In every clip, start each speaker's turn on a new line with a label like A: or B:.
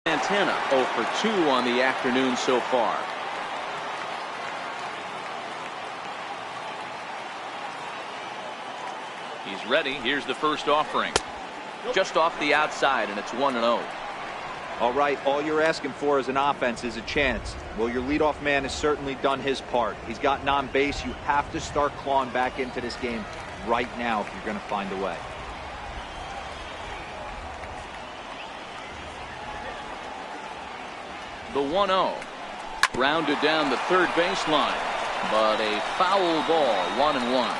A: Santana 0 for 2 on the afternoon so far. He's ready. Here's the first offering. Just off the outside, and it's 1-0.
B: All right, all you're asking for as an offense is a chance. Well, your leadoff man has certainly done his part. He's gotten on base. You have to start clawing back into this game right now if you're going to find a way.
A: The 1-0. Grounded down the third baseline, but a foul ball, 1-1.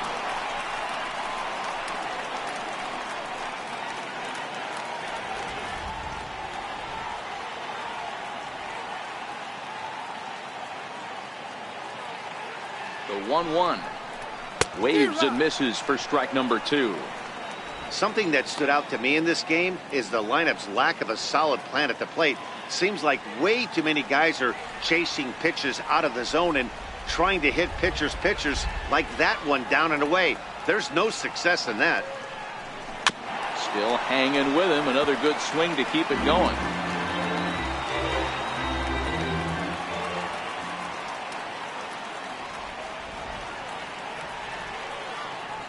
A: The 1-1. Waves and misses for strike number 2.
C: Something that stood out to me in this game is the lineup's lack of a solid plan at the plate. Seems like way too many guys are chasing pitches out of the zone and trying to hit pitchers like that one down and away. There's no success in that.
A: Still hanging with him. Another good swing to keep it going.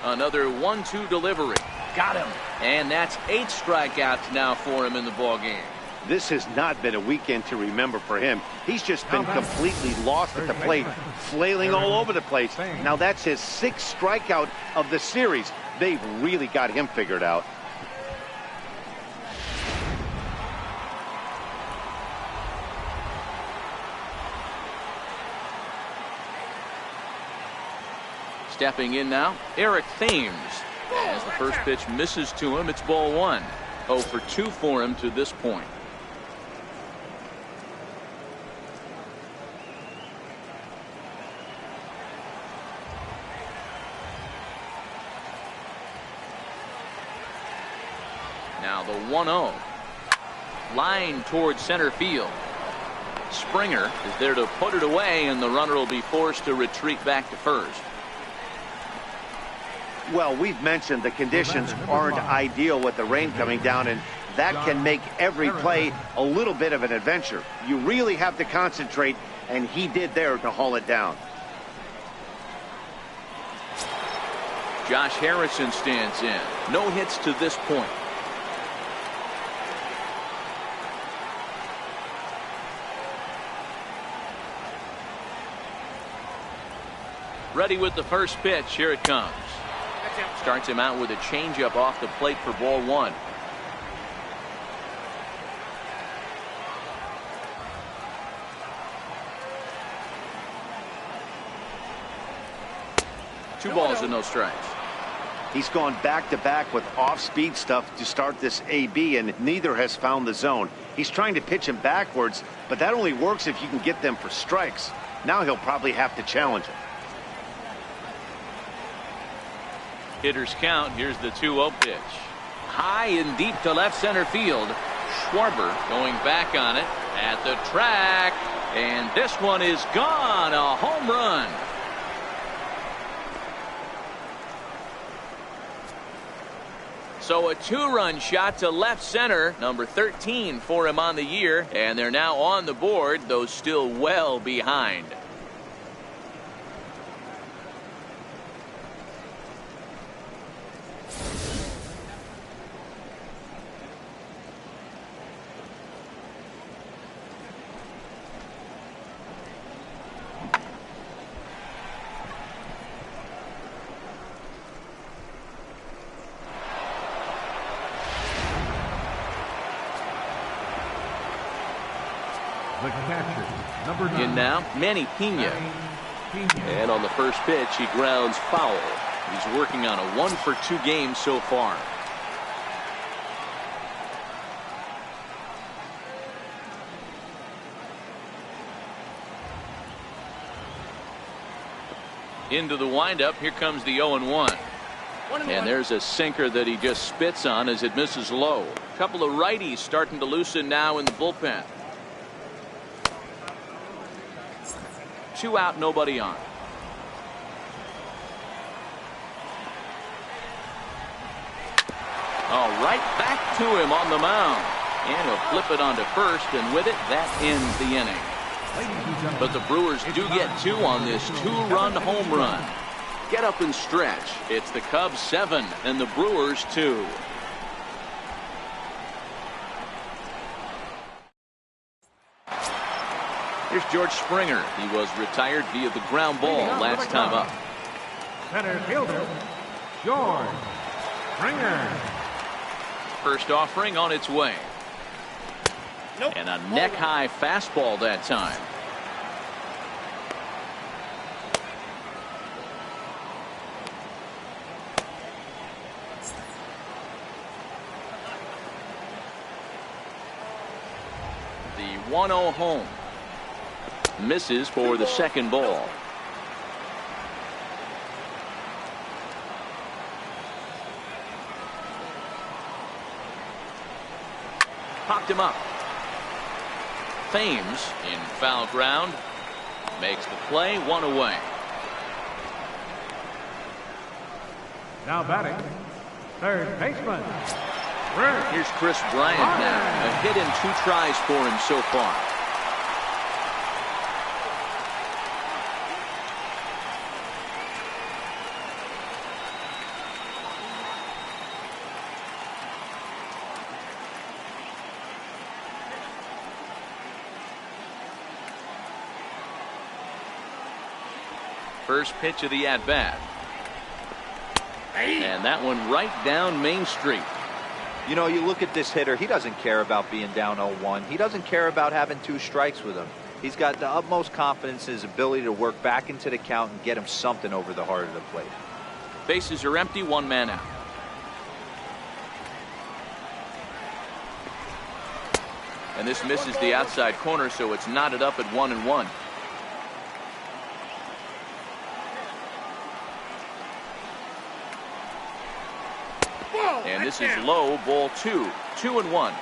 A: Another 1-2 delivery. Got him. And that's 8 strikeouts now for him in the ball game.
C: This has not been a weekend to remember for him. He's just been completely lost at the plate, flailing all over the place. Now that's his 6th strikeout of the series. They've really got him figured out.
A: Stepping in now, Eric Thames. As the first pitch misses to him, it's ball 1. 0 for 2 for him to this point. Now the 1-0. Line towards center field. Springer is there to put it away, and the runner will be forced to retreat back to first.
C: Well, we've mentioned the conditions aren't ideal with the rain coming down, and that can make every play a little bit of an adventure. You really have to concentrate, and he did there to haul it down.
A: Josh Harrison stands in. No hits to this point. Ready with the first pitch. Here it comes. Starts him out with a changeup off the plate for ball 1. Two balls and no strikes.
C: He's gone back-to-back with off-speed stuff to start this AB, and neither has found the zone. He's trying to pitch him backwards, but that only works if you can get them for strikes. Now he'll probably have to challenge him.
A: Hitters count. Here's the 2-0 pitch. High and deep to left center field. Schwarber going back on it at the track. And this one is gone. A home run. So a 2-run shot to left center. Number 13 for him on the year. And they're now on the board, though still well behind. In now, Manny Pena. And on the first pitch, he grounds foul. He's working on a 1-for-2 game so far. Into the windup. Here comes the 0-1. And there's a sinker that he just spits on as it misses low. A couple of righties starting to loosen now in the bullpen. 2 out, nobody on. All right, back to him on the mound. And he'll flip it onto first, and with it, that ends the inning. But the Brewers do get 2 on this 2-run home run. Get up and stretch. It's the Cubs 7 and the Brewers 2. Here's George Springer. He was retired via the ground ball last time up.
D: Center fielder, George Springer.
A: First offering on its way. Nope. And a neck-high fastball that time. The 1-0 home. Misses for the second ball. Popped him up. Thames in foul ground. Makes the play, 1 away.
D: Now batting, third baseman.
A: Here's Chris Bryant now. A hit in 2 tries for him so far. First pitch of the at-bat. And that one right down Main Street.
B: You know, you look at this hitter, he doesn't care about being down 0-1. He doesn't care about having 2 strikes with him. He's got the utmost confidence in his ability to work back into the count and get him something over the heart of the plate.
A: Bases are empty, 1 man out. And this misses the outside corner, so it's knotted up at 1-1. And this is low, ball 2, 2-1.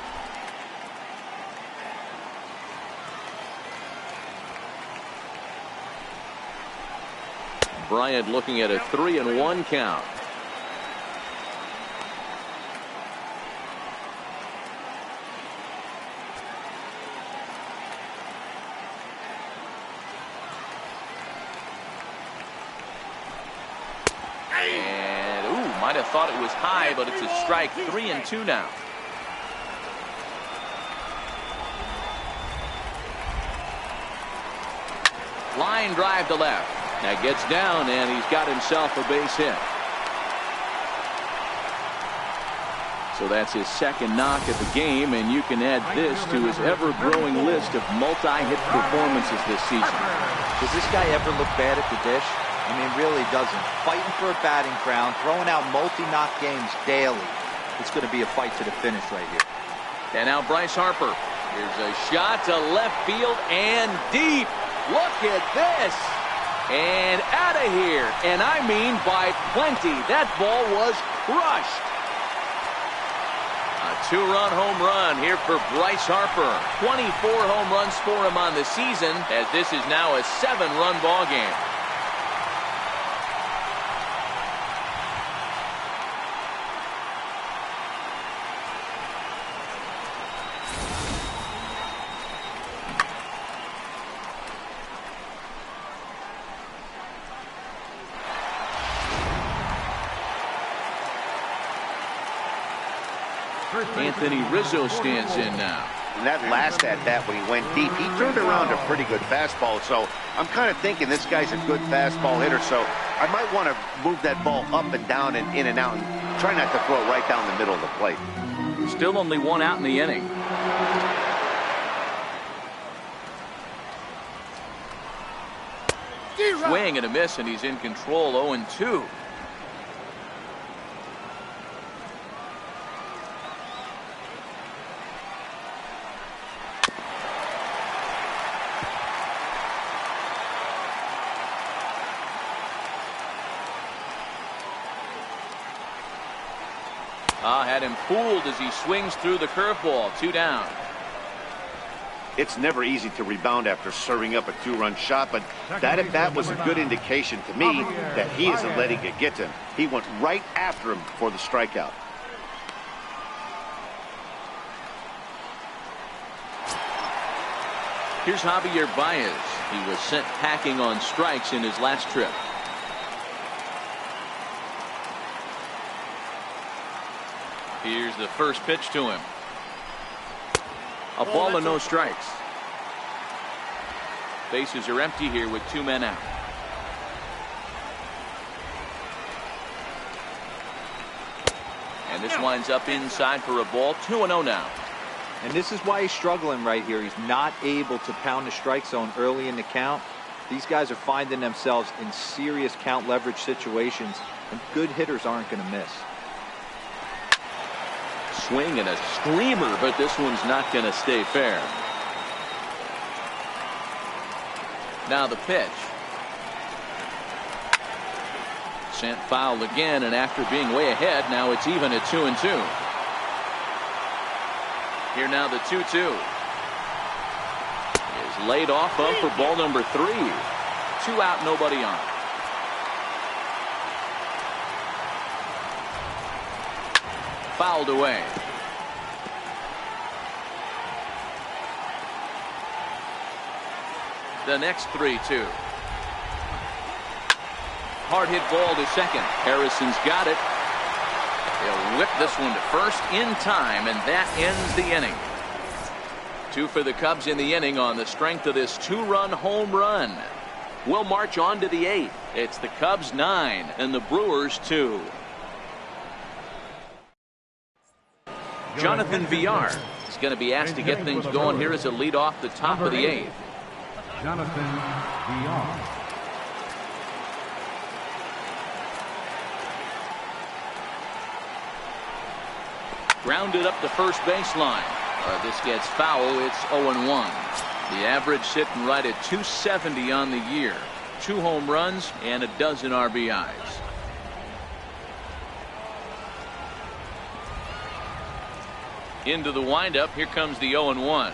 A: Bryant looking at a 3-1 count. Might have thought it was high, but it's a strike. 3-2 now. Line drive to left. That gets down, and he's got himself a base hit. So that's his second knock at the game, and you can add this to his ever-growing list of multi-hit performances this season.
B: Does this guy ever look bad at the dish? I mean, really doesn't. Fighting for a batting crown, throwing out multi-knock games daily. It's going to be a fight to the finish right here.
A: And now Bryce Harper. Here's a shot to left field and deep. Look at this. And out of here. And I mean by plenty. That ball was crushed. A 2-run home run here for Bryce Harper. 24 home runs for him on the season, as this is now a 7-run ball game. Anthony Rizzo stands in now.
C: And that last at-bat when he went deep, he turned around a pretty good fastball. So I'm kind of thinking this guy's a good fastball hitter. So I might want to move that ball up and down and in and out and try not to throw it right down the middle of the plate.
A: Still only 1 out in the inning. Swing and a miss, and he's in control. 0-2. Had him fooled as he swings through the curveball. 2 down.
C: It's never easy to rebound after serving up a 2-run shot, but that at-bat was a good indication to me that he isn't letting it get to him. He went right after him for the strikeout.
A: Here's Javier Baez. He was sent packing on strikes in his last trip. Here's the first pitch to him. A ball and no strikes. Bases are empty here with 2 men out. And this winds up inside for a ball. 2-0 now.
B: And this is why he's struggling right here. He's not able to pound the strike zone early in the count. These guys are finding themselves in serious count leverage situations, and good hitters aren't going to miss.
A: Swing and a screamer, but this one's not going to stay fair. Now the pitch. Sent foul again, and after being way ahead, now it's even at 2-2. Here now the 2-2 is laid off up for ball number 3. 2 out, nobody on. Fouled away. The next 3-2. Hard hit ball to second. Harrison's got it. He'll whip this one to first in time, and that ends the inning. 2 for the Cubs in the inning on the strength of this 2-run home run. We'll march on to the 8th. It's the Cubs 9 and the Brewers 2. Jonathan Villar is going to be asked to get things going here as a lead off the top of the 8th.
D: Jonathan Villar.
A: Grounded up the first baseline. This gets foul. It's 0-1. The average sitting right at 270 on the year. 2 home runs and a dozen RBIs. Into the windup. Here comes the 0-1.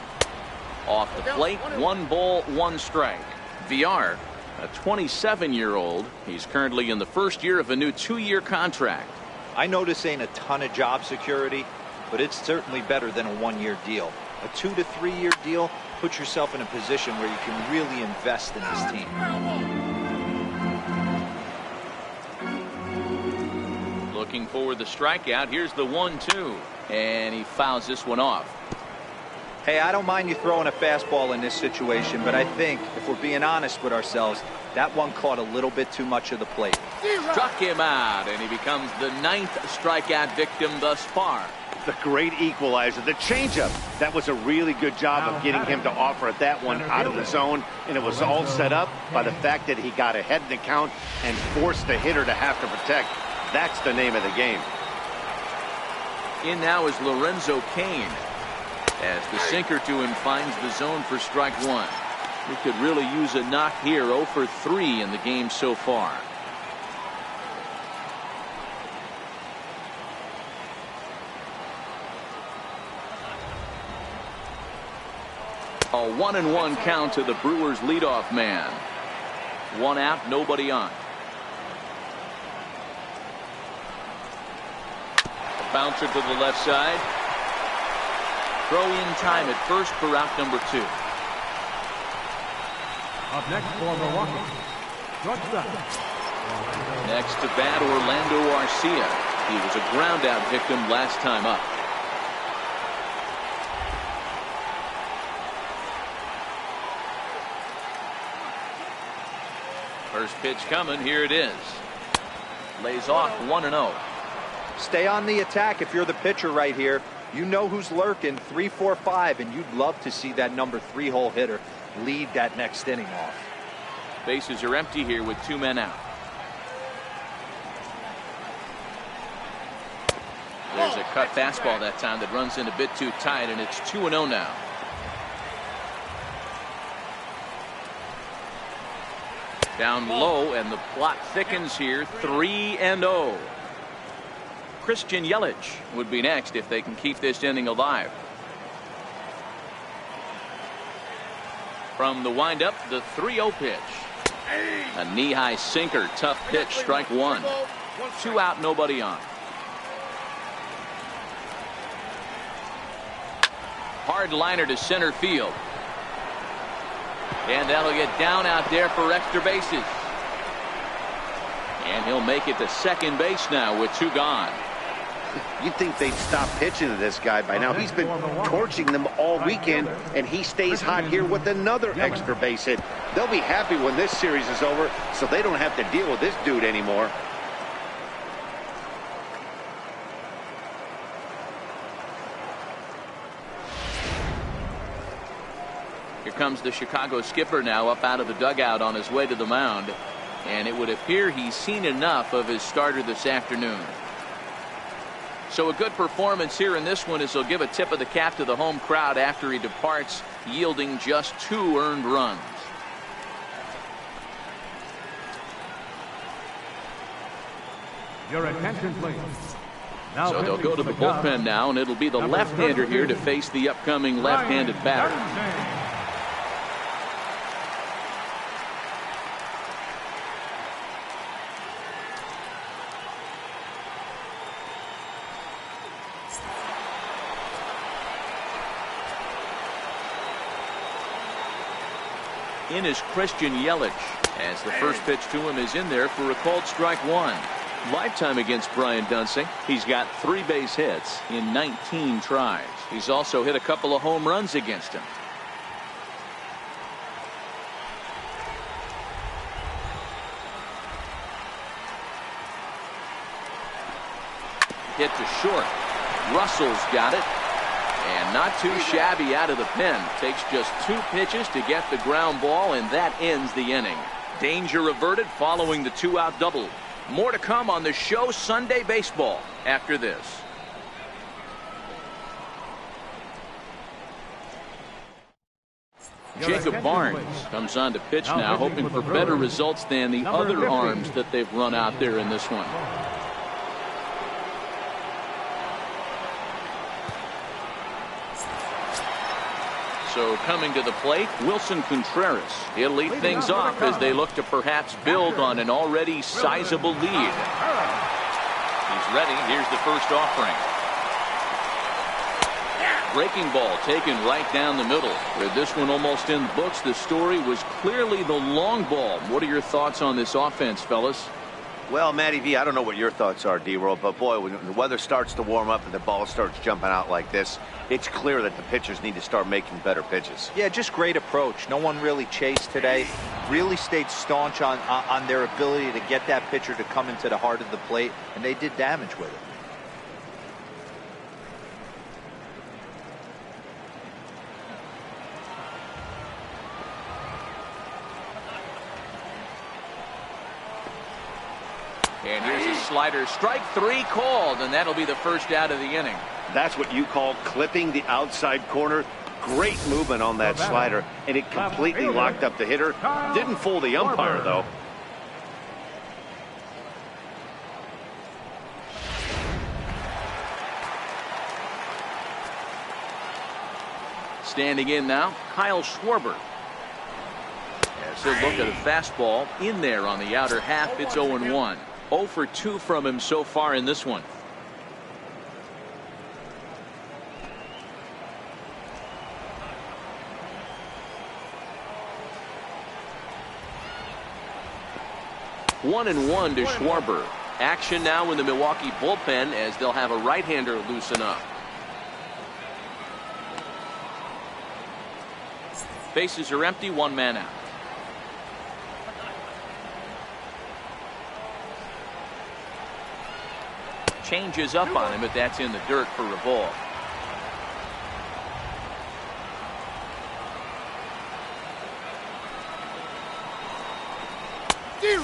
A: Off the plate, 1 ball, 1 strike. Villar, a 27-year-old. He's currently in the first year of a new 2-year contract.
B: I know this ain't a ton of job security, but it's certainly better than a 1-year deal. A 2 to 3 year deal puts yourself in a position where you can really invest in this team.
A: Looking for the strikeout. Here's the 1-2, and he fouls this one off.
B: Hey, I don't mind you throwing a fastball in this situation, but I think if we're being honest with ourselves, that one caught a little bit too much of the plate.
A: Struck him out, and he becomes the 9th strikeout victim thus far.
C: The great equalizer, the changeup. That was a really good job of getting him to offer that one out of the zone, and it was all set up by the fact that he got ahead in the count and forced the hitter to have to protect. That's the name of the game.
A: In now is Lorenzo Cain, as the sinker to him finds the zone for strike 1. We could really use a knock here. 0 for 3 in the game so far. A 1-1 count to the Brewers leadoff man. 1 out, nobody on. Bouncer to the left side. Throw in time at first for out number 2.
D: Up next for Milwaukee, shortstop.
A: Next to bat, Orlando Arcia. He was a ground out victim last time up. First pitch coming. Here it is. Lays off 1-0.
B: Stay on the attack if you're the pitcher right here. You know who's lurking, 3, 4, 5, and you'd love to see that number 3-hole hitter lead that next inning off.
A: Bases are empty here with 2 men out. There's a cut fastball that time that runs in a bit too tight, and it's 2-0 now. Down low, and the plot thickens here. 3-0. Christian Yelich would be next if they can keep this inning alive. From the windup, the 3-0 pitch. A knee-high sinker, tough pitch, strike 1. 2 out, nobody on. Hard liner to center field. And that'll get down out there for extra bases. And he'll make it to second base now with 2 gone.
C: You'd think they'd stop pitching to this guy by now. He's been torching them all weekend, and he stays hot here with another extra base hit. They'll be happy when this series is over, so they don't have to deal with this dude anymore.
A: Here comes the Chicago skipper now up out of the dugout on his way to the mound. And it would appear he's seen enough of his starter this afternoon. So a good performance here in this one as he'll give a tip of the cap to the home crowd after he departs, yielding just 2 earned runs.
D: Your attention, please.
A: So they'll go to the bullpen now, and it'll be the left-hander here to face the upcoming left-handed batter. In is Christian Yelich, as the first pitch to him is in there for a called strike 1. Lifetime against Brian Dunsing. He's got 3 base hits in 19 tries. He's also hit a couple of home runs against him. Hit to short. Russell's got it. And not too shabby out of the pen. Takes just 2 pitches to get the ground ball, and that ends the inning. Danger averted following the 2-out double. More to come on the show Sunday Baseball after this. Jacob Barnes comes on to pitch now, hoping for better results than the other arms that they've run out there in this one. So coming to the plate, Wilson Contreras. He'll lead things off as they look to perhaps build on an already sizable lead. He's ready. Here's the first offering. Breaking ball taken right down the middle. With this one almost in the books, the story was clearly the long ball. What are your thoughts on this offense, fellas?
C: Well, Matty V, I don't know what your thoughts are, D-Roll, but boy, when the weather starts to warm up and the ball starts jumping out like this, it's clear that the pitchers need to start making better pitches.
B: Yeah, just great approach. No one really chased today. Really stayed staunch on their ability to get that pitcher to come into the heart of the plate, and they did damage with it.
A: And here's a slider. Strike 3 called, and that'll be the first out of the inning.
C: That's what you call clipping the outside corner. Great movement on that slider, and it completely locked up the hitter. Didn't fool the umpire, though.
A: Standing in now, Kyle Schwarber. As he'll look at a fastball in there on the outer half, it's 0-1. 0 for 2 from him so far in this one. One and one to Schwarber. Action now in the Milwaukee bullpen as they'll have a right-hander loosen up. Bases are empty, 1 man out. Changes up on him, but that's in the dirt for a ball.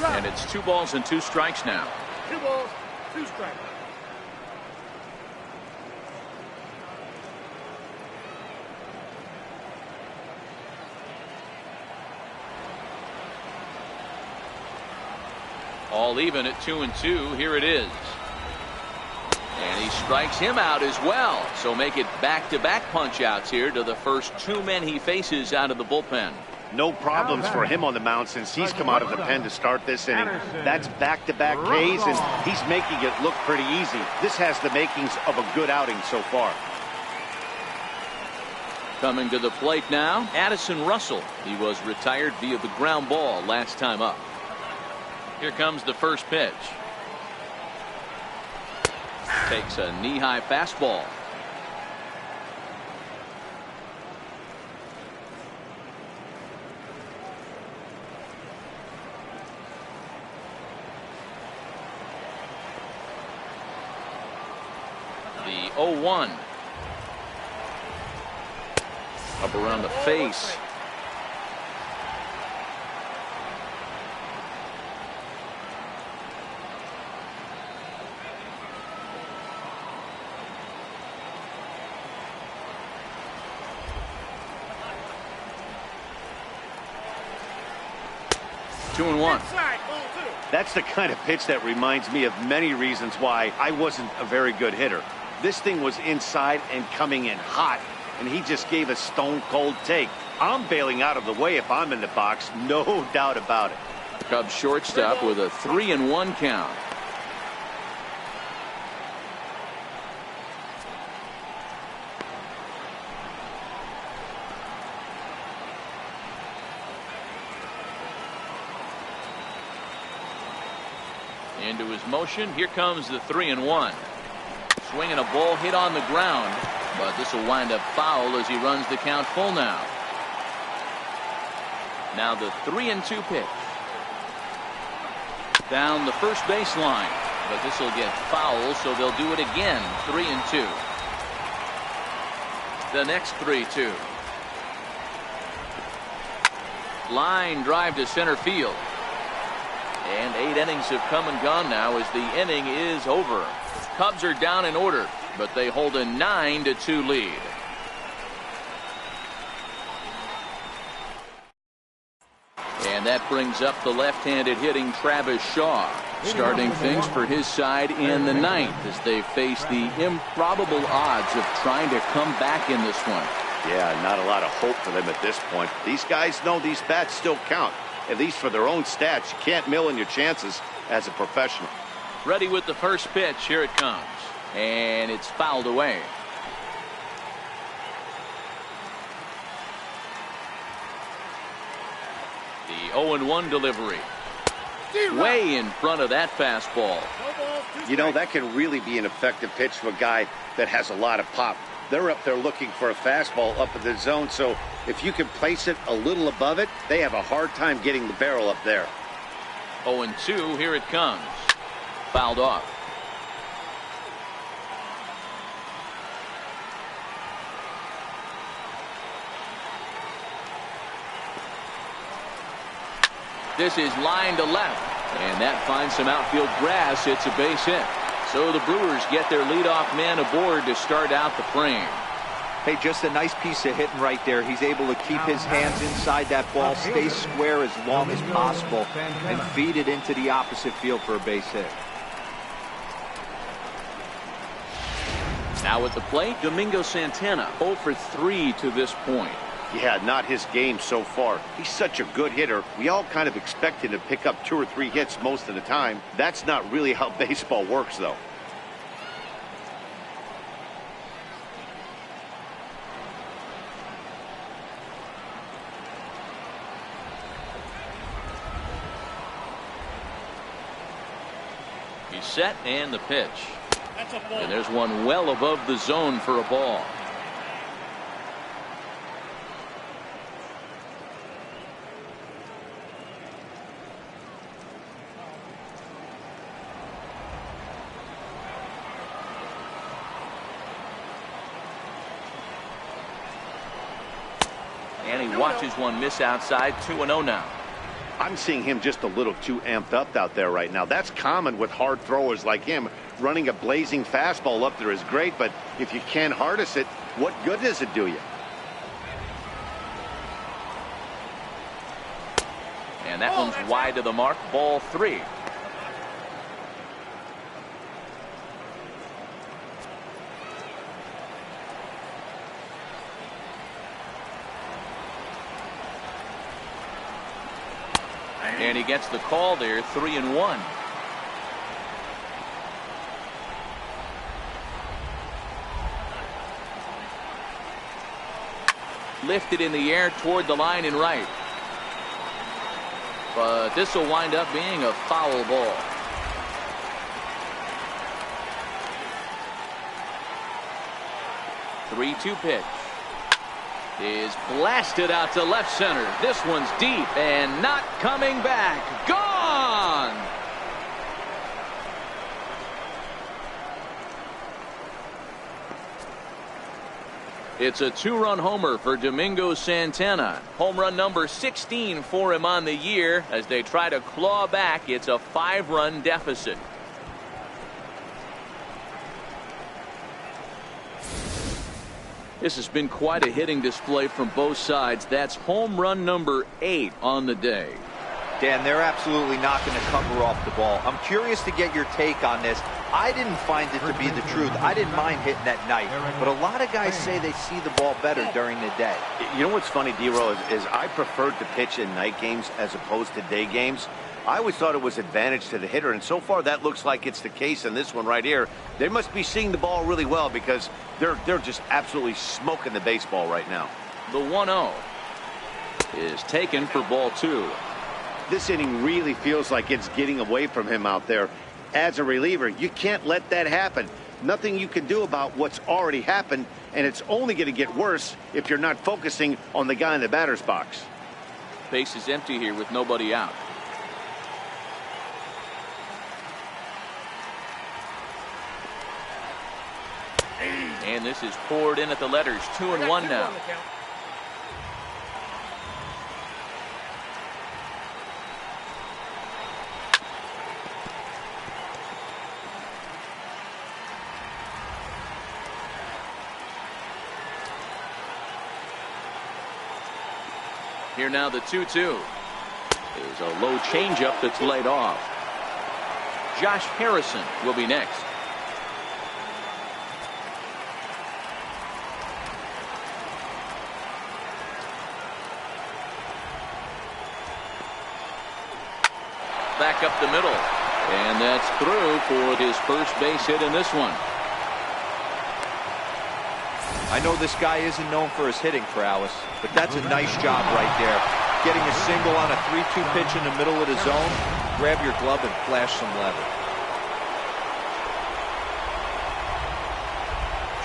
A: And it's 2 balls and 2 strikes now.
E: 2 balls, 2 strikes.
A: All even at 2-2. Here it is. And he strikes him out as well. So make it back-to-back punch-outs here to the first 2 men he faces out of the bullpen.
C: No problems for him on the mound since he's come out of the pen to start this inning. That's back-to-back Ks, and he's making it look pretty easy. This has the makings of a good outing so far.
A: Coming to the plate now, Addison Russell. He was retired via the ground ball last time up. Here comes the first pitch. Takes a knee-high fastball. The 0-1. Up around the face. Two and one.
C: That's the kind of pitch that reminds me of many reasons why I wasn't a very good hitter. This thing was inside and coming in hot, and he just gave a stone-cold take. I'm bailing out of the way if I'm in the box, no doubt about it.
A: Cubs shortstop with a 3-1 count. Into his motion. Here comes the 3-1. Swinging a ball hit on the ground, but this will wind up foul as he runs the count full now. Now the 3-2 pitch. Down the first baseline, but this will get foul, so they'll do it again. 3-2. The next 3-2. Line drive to center field. And 8 innings have come and gone now as the inning is over. Cubs are down in order, but they hold a 9-2 lead. And that brings up the left-handed hitting Travis Shaw, starting things for his side in the 9th as they face the improbable odds of trying to come back in this one.
C: Yeah, not a lot of hope for them at this point. These guys know these bats still count. At least for their own stats, you can't mill in your chances as a professional.
A: Ready with the first pitch. Here it comes. And it's fouled away. The 0-1 delivery. Way in front of that fastball.
C: You know, that can really be an effective pitch to a guy that has a lot of pop. They're up there looking for a fastball up in the zone, so if you can place it a little above it, they have a hard time getting the barrel up there.
A: 0-2, here it comes. Fouled off. This is line to left, and that finds some outfield grass. It's a base hit. So the Brewers get their leadoff man aboard to start out the frame.
B: Hey, just a nice piece of hitting right there. He's able to keep his hands inside that ball, stay square as long as possible, and feed it into the opposite field for a base hit.
A: Now at the plate, Domingo Santana, 0 for 3 to this point.
C: Yeah, not his game so far. He's such a good hitter. We all kind of expect him to pick up 2 or 3 hits most of the time. That's not really how baseball works, though.
A: He's set and the pitch. And there's one well above the zone for a ball. And he watches one miss outside. 2-0 now.
C: I'm seeing him just a little too amped up out there right now. That's common with hard throwers like him. Running a blazing fastball up there is great, but if you can't harness it, what good does it do you?
A: And that one's wide to the mark. Ball 3. And he gets the call there. 3-1. lifted in the air toward the line and right. But this will wind up being a foul ball. Three-two pitch is blasted out to left center. This one's deep and not coming back. Gone! It's a two-run homer for Domingo Santana. Home run number 16 for him on the year. As they try to claw back, it's a 5-run deficit. This has been quite a hitting display from both sides. That's home run number 8 on the day.
B: Dan, they're absolutely not going to cover off the ball. I'm curious to get your take on this. I didn't find it to be the truth. I didn't mind hitting at night, but a lot of guys say they see the ball better during the day.
C: You know what's funny, D-Roll, is I preferred to pitch in night games as opposed to day games. I always thought it was advantage to the hitter, and so far that looks like it's the case in this one right here. They must be seeing the ball really well because they're just absolutely smoking the baseball right now.
A: The 1-0 is taken for ball 2.
C: This inning really feels like it's getting away from him out there. As a reliever, you can't let that happen. Nothing you can do about what's already happened, and it's only going to get worse if you're not focusing on the guy in the batter's box.
A: Base is empty here with nobody out. And this is poured in at the letters. 2-1 now. Here now the 2-2 is a low changeup that's laid off. Josh Harrison will be next. Back up the middle, and that's through for his first base hit in this one.
B: I know this guy isn't known for his hitting prowess, but that's a nice job right there. Getting a single on a 3-2 pitch in the middle of the zone. Grab your glove and flash some leather.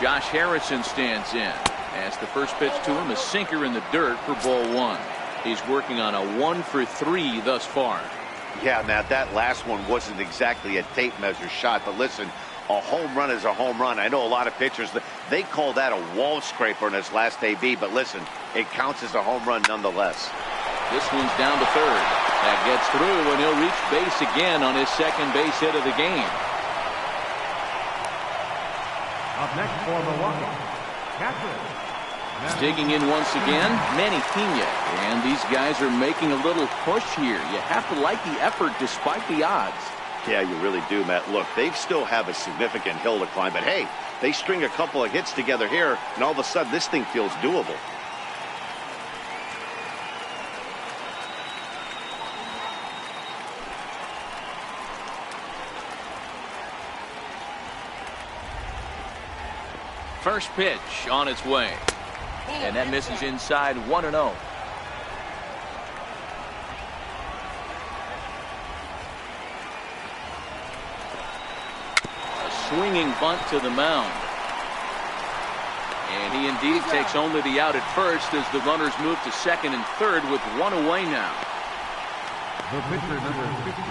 A: Josh Harrison stands in as the first pitch to him, a sinker in the dirt for ball 1. He's working on a 1-for-3 thus far.
C: Yeah, Matt, that last one wasn't exactly a tape measure shot, but listen, a home run is a home run. I know a lot of pitchers, they call that a wall scraper in his last AB, but listen, it counts as a home run nonetheless.
A: This one's down to third. That gets through, and he'll reach base again on his second base hit of the game.
D: Up next for Milwaukee, catcher.
A: Digging in once again, Manny Pena. And these guys are making a little push here. You have to like the effort despite the odds.
C: Yeah, you really do, Matt. Look, they still have a significant hill to climb, but hey, they string a couple of hits together here, and all of a sudden this thing feels doable.
A: First pitch on its way. And that misses inside. 1-0. A swinging bunt to the mound. And he indeed takes only the out at first as the runners move to second and third with one away now.
D: The pitcher number 50.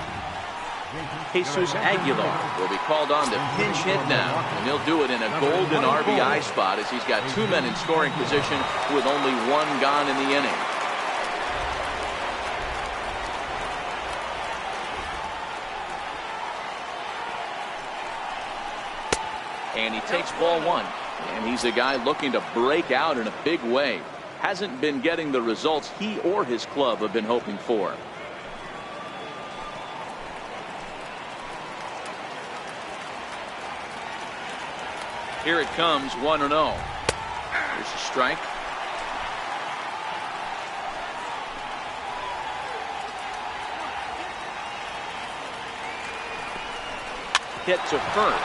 A: Jesus Aguilar will be called on to pinch hit now, and he'll do it in a golden RBI spot as he's got 2 men in scoring position with only 1 gone in the inning. And he takes ball 1, and he's a guy looking to break out in a big way. Hasn't been getting the results he or his club have been hoping for. Here it comes, 1-0. Here's a strike. Hit to first.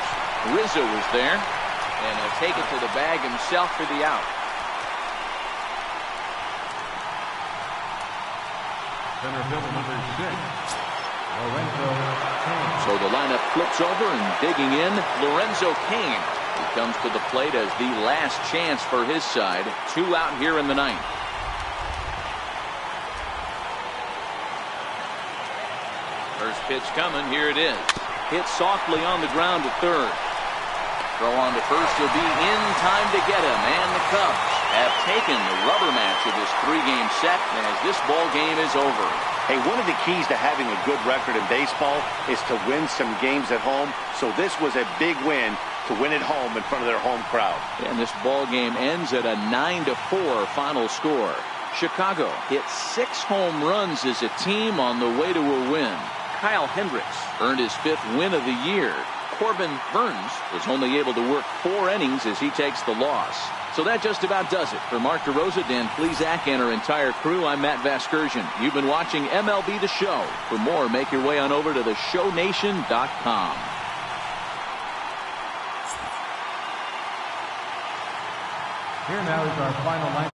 A: Rizzo was there, and he'll take it to the bag himself for the out.
D: Center fielder number 6, Lorenzo Cain.
A: So the lineup flips over, and digging in, Lorenzo Cain. He comes to the plate as the last chance for his side. 2 out here in the ninth. First pitch coming. Here it is. Hit softly on the ground to third. Throw on to first. He'll be in time to get him. And the Cubs have taken the rubber match of this 3-game set as this ball game is over.
C: Hey, one of the keys to having a good record in baseball is to win some games at home. So this was a big win to win at home in front of their home crowd.
A: And this ball game ends at a 9-4 final score. Chicago hit 6 home runs as a team on the way to a win. Kyle Hendricks earned his 5th win of the year. Corbin Burns was only able to work 4 innings as he takes the loss. So that just about does it. For Mark DeRosa, Dan Plesac, and our entire crew, I'm Matt Vasgersian. You've been watching MLB The Show. For more, make your way on over to theshownation.com.
D: Here now is our final line.